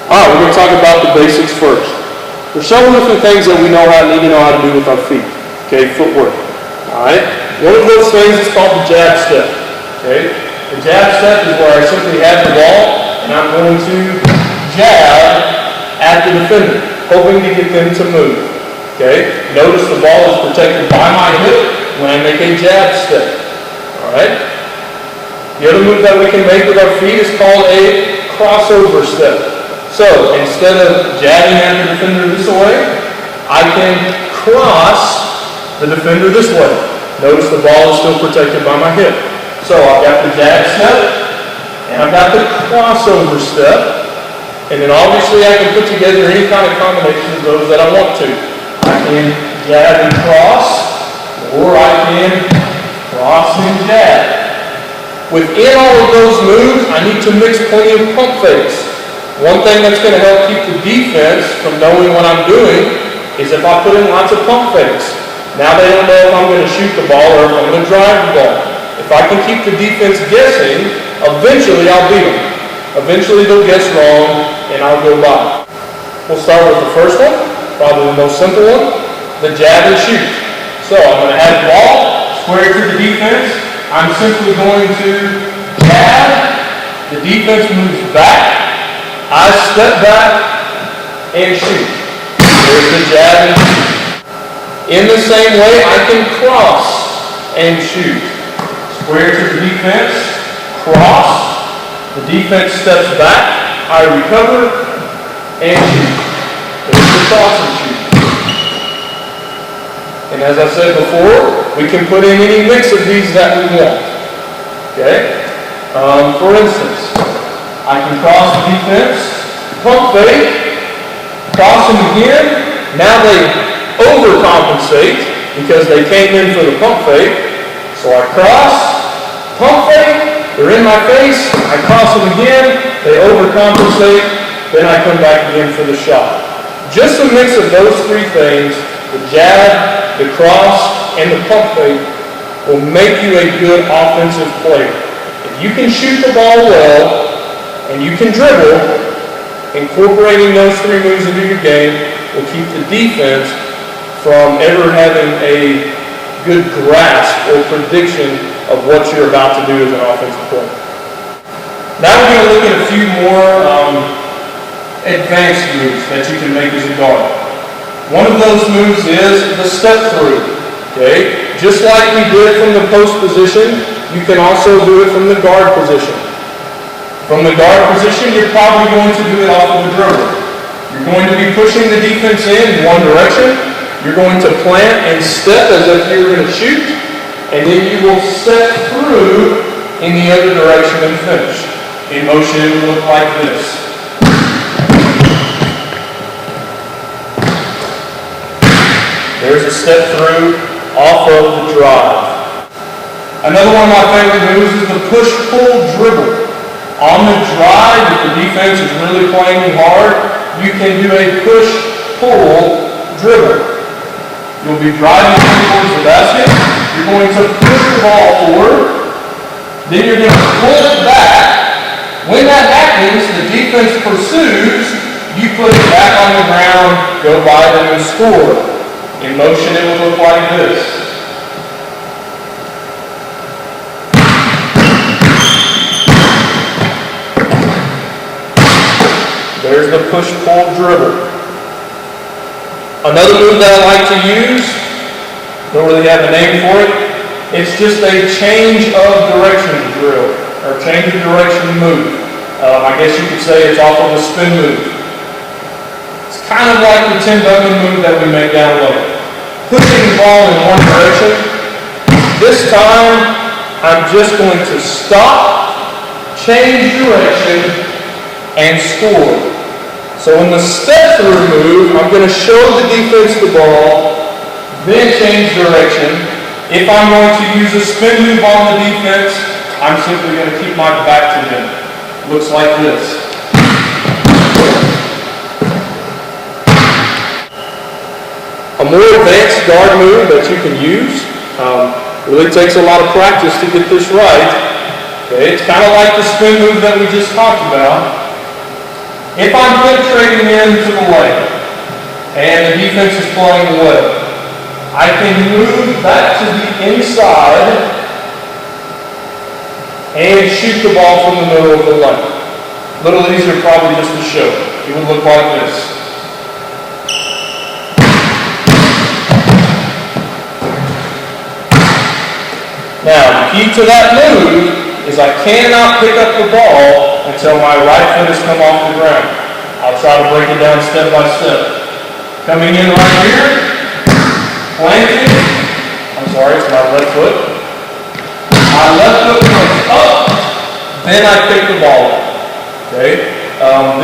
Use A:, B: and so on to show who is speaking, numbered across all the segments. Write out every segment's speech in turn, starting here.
A: Alright, we're going to talk about the basics first. There's several different things that we need to know how to do with our feet. Okay, footwork. Alright? One of those things is called the jab step. Okay? The jab step is where I simply have the ball and I'm going to jab at the defender, hoping to get them to move. Okay? Notice the ball is protected by my hip when I make a jab step. Alright? The other move that we can make with our feet is called a crossover step. So, instead of jabbing at the defender this way, I can cross the defender this way. Notice the ball is still protected by my hip. So, I've got the jab step, and I've got the crossover step, and then obviously I can put together any kind of combination of those that I want to. I can jab and cross, or I can cross and jab. Within all of those moves, I need to mix plenty of pump fakes. One thing that's going to help keep the defense from knowing what I'm doing is if I put in lots of pump fakes. Now they don't know if I'm going to shoot the ball or if I'm going to drive the ball. If I can keep the defense guessing, eventually I'll beat them. Eventually they'll guess wrong and I'll go by. We'll start with the first one, probably the most simple one, the jab and shoot. So I'm going to have the ball, square to the defense. I'm simply going to jab, the defense moves back, I step back and shoot. There's the jab and shoot. In the same way, I can cross and shoot. Square to the defense, cross, the defense steps back, I recover, and shoot. There's the cross and shoot. And as I said before, we can put in any mix of these that we want. Okay? For instance, I can cross the defense, pump fake, cross them again. Now they overcompensate because they came in for the pump fake. So I cross, pump fake, they're in my face, I cross them again, they overcompensate, then I come back again for the shot. Just a mix of those three things, the jab, the cross, and the pump fake, will make you a good offensive player. If you can shoot the ball well, and you can dribble, incorporating those three moves into your game will keep the defense from ever having a good grasp or prediction of what you're about to do as an offensive player. Now we're going to look at a few more advanced moves that you can make as a guard. One of those moves is the step through. Okay? Just like we did from the post position, you can also do it from the guard position. From the guard position, you're probably going to do it off of the dribble. You're going to be pushing the defense in one direction. You're going to plant and step as if you were going to shoot. And then you will step through in the other direction and finish. In motion, it will look like this. There's a step through off of the drive. Another one of my favorite moves is the push-pull dribble. On the drive, if the defense is really playing you hard, you can do a push-pull dribble. You'll be driving towards the basket. You're going to push the ball forward. Then you're going to pull it back. When that happens, the defense pursues. You put it back on the ground, go by them and score. In motion, it will look like this. There's the push-pull dribble. Another move that I like to use, don't really have a name for it, it's just a change of direction drill, or change of direction move. I guess you could say it's off of a spin move. It's kind of like the Tim Duncan move that we make down low. Pushing the ball in one direction. This time, I'm just going to stop, change direction, and score. So in the step through move, I'm going to show the defense the ball, then change direction. If I'm going to use a spin move on the defense, I'm simply going to keep my back to them. Looks like this. A more advanced guard move that you can use, really takes a lot of practice to get this right. Okay, it's kind of like the spin move that we just talked about. If I'm penetrating into the lane and the defense is playing well, I can move back to the inside and shoot the ball from the middle of the lane. A little easier probably just to show. It would look like this. Now, the key to that move is I cannot pick up the ball until my right foot has come off the ground. I'll try to break it down step by step. Coming in right here, planting. I'm sorry, it's my left foot. My left foot comes up, then I pick the ball up. Okay?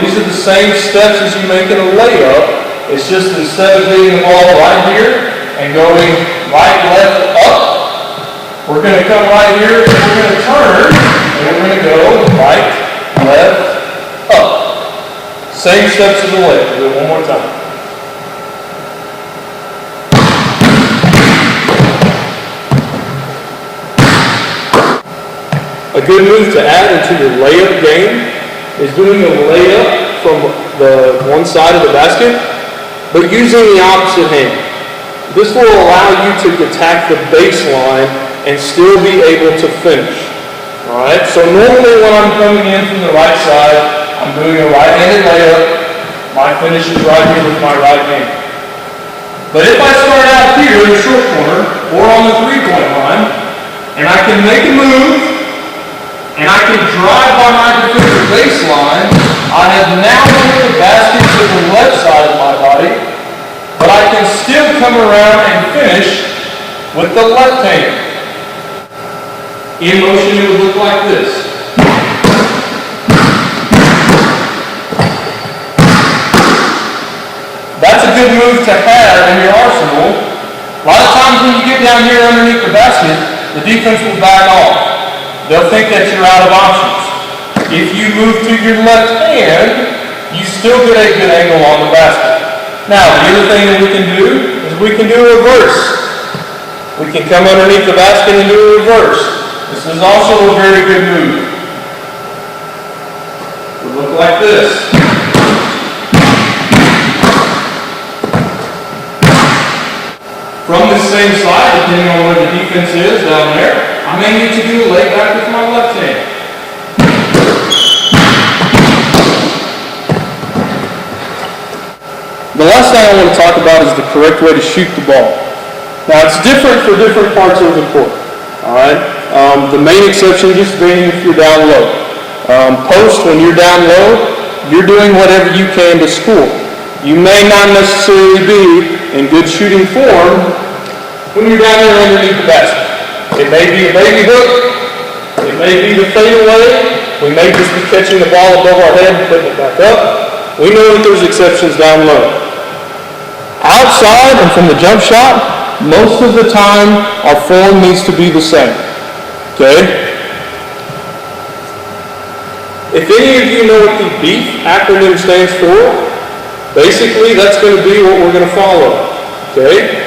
A: These are the same steps as you make in a layup. It's just instead of hitting the ball right here and going right, left, up, we're going to come right here and we're going to turn and we're going to go right, left, up. Same steps as the layup. Do it one more time. A good move to add into your layup game is doing a layup from the one side of the basket, but using the opposite hand. This will allow you to attack the baseline and still be able to finish. Alright, so normally when I'm coming in from the right side, I'm doing a right-handed layup. My finish is right here with my right hand. But if I start out here in the short corner or on the three-point line, and I can make a move, and I can drive by my defensive baseline, I have now moved the basket to the left side of my body, but I can still come around and finish with the left hand. In motion, it would look like this. That's a good move to have in your arsenal. A lot of times when you get down here underneath the basket, the defense will back off. They'll think that you're out of options. If you move to your left hand, you still get a good angle on the basket. Now, the other thing that we can do is we can do a reverse. We can come underneath the basket and do a reverse. This is also a very good move. It would look like this. From the same side, depending on where the defense is down there, I may need to do a leg back with my left hand. The last thing I want to talk about is the correct way to shoot the ball. Now it's different for different parts of the court. Alright? The main exception just being if you're down low. Post, when you're down low, you're doing whatever you can to score. You may not necessarily be in good shooting form when you're down there underneath the basket. It may be a baby hook. It may be the fadeaway. We may just be catching the ball above our head and putting it back up. We know that there's exceptions down low. Outside and from the jump shot, most of the time our form needs to be the same. Okay? If any of you know what the BEEF acronym stands for, basically that's going to be what we're going to follow. Okay?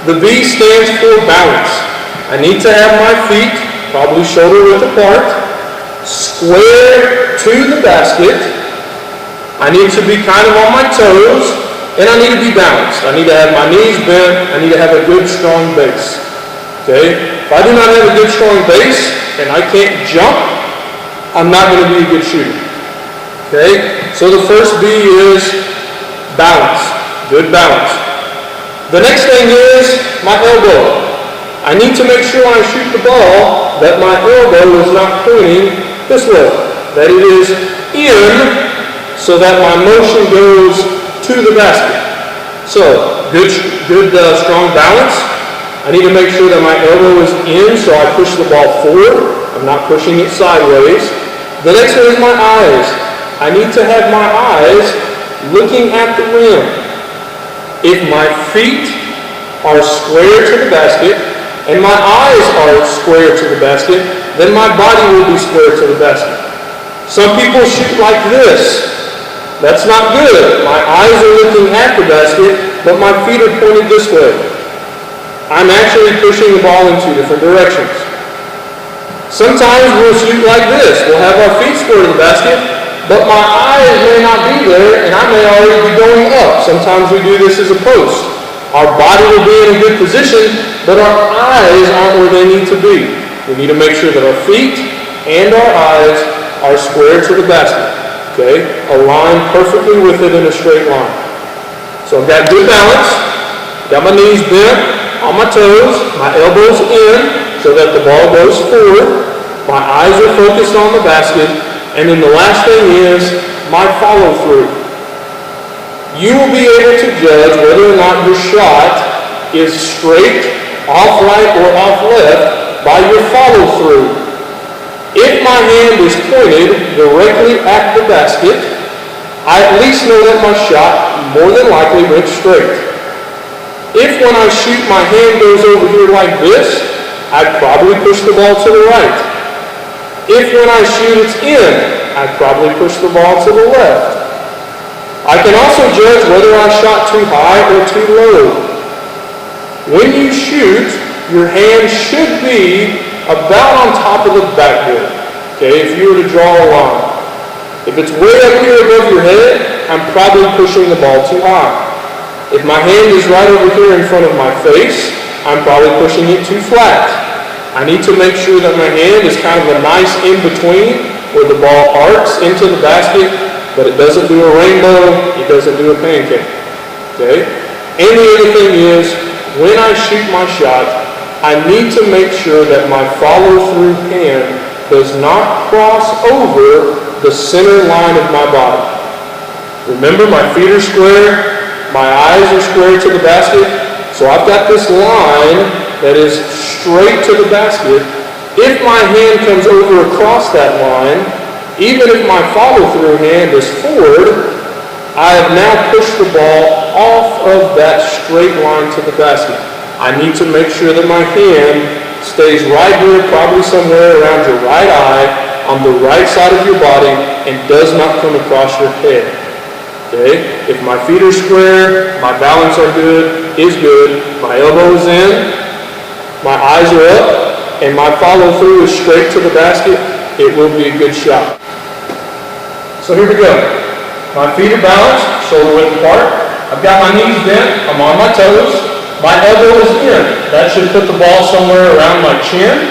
A: The B stands for balance. I need to have my feet probably shoulder width apart, square to the basket. I need to be kind of on my toes, and I need to be balanced. I need to have my knees bent. I need to have a good, strong base. Okay? If I do not have a good, strong base, and I can't jump, I'm not going to be a good shooter. Okay? So the first B is balance. Good balance. The next thing is my elbow. I need to make sure when I shoot the ball that my elbow is not pointing this way. That it is in so that my motion goes to the basket. So, good strong balance. I need to make sure that my elbow is in so I push the ball forward. I'm not pushing it sideways. The next one is my eyes. I need to have my eyes looking at the rim. If my feet are square to the basket and my eyes are square to the basket, then my body will be square to the basket. Some people shoot like this. That's not good. My eyes are looking at the basket, but my feet are pointed this way. I'm actually pushing the ball in two different directions. Sometimes we'll shoot like this. We'll have our feet square to the basket, but my eyes may not be there, and I may already be going up. Sometimes we do this as a post. Our body will be in a good position, but our eyes aren't where they need to be. We need to make sure that our feet and our eyes are square to the basket, okay? Aligned perfectly with it in a straight line. So I've got good balance, got my knees bent on my toes, my elbows in so that the ball goes forward, my eyes are focused on the basket, and then the last thing is my follow through. You will be able to judge whether or not your shot is straight, off right, or off left by your follow through. If my hand is pointed directly at the basket, I at least know that my shot more than likely went straight. If when I shoot my hand goes over here like this, I'd probably push the ball to the right. If when I shoot it's in, I'd probably push the ball to the left. I can also judge whether I shot too high or too low. When you shoot, your hand should be about on top of the backboard, okay, if you were to draw a line. If it's way up here above your head, I'm probably pushing the ball too high. If my hand is right over here in front of my face, I'm probably pushing it too flat. I need to make sure that my hand is kind of a nice in-between where the ball arcs into the basket, but it doesn't do a rainbow, it doesn't do a pancake, okay? And the other thing is, when I shoot my shot, I need to make sure that my follow-through hand does not cross over the center line of my body. Remember, my feet are square, my eyes are square to the basket, so I've got this line that is straight to the basket. If my hand comes over across that line, even if my follow-through hand is forward, I have now pushed the ball off of that straight line to the basket. I need to make sure that my hand stays right here, probably somewhere around your right eye, on the right side of your body, and does not come across your head. Okay? If my feet are square, my balance is good, my elbow is in, my eyes are up, and my follow-through is straight to the basket, it will be a good shot. So here we go. My feet are balanced, shoulder width apart. I've got my knees bent, I'm on my toes. My elbow is in. That should put the ball somewhere around my chin.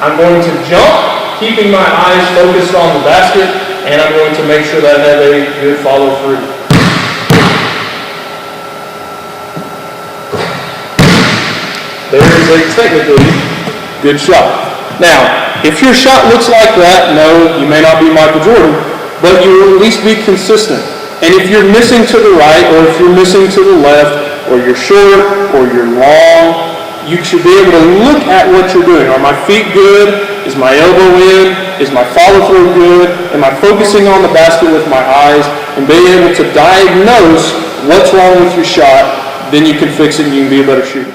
A: I'm going to jump, keeping my eyes focused on the basket, and I'm going to make sure that I have a good follow through. There is a technically good shot. Now, if your shot looks like that, no, you may not be Michael Jordan, but you will at least be consistent. And if you're missing to the right, or if you're missing to the left, or you're short, or you're long, you should be able to look at what you're doing. Are my feet good? Is my elbow in? Is my follow-through good? Am I focusing on the basket with my eyes? And being able to diagnose what's wrong with your shot, then you can fix it and you can be a better shooter.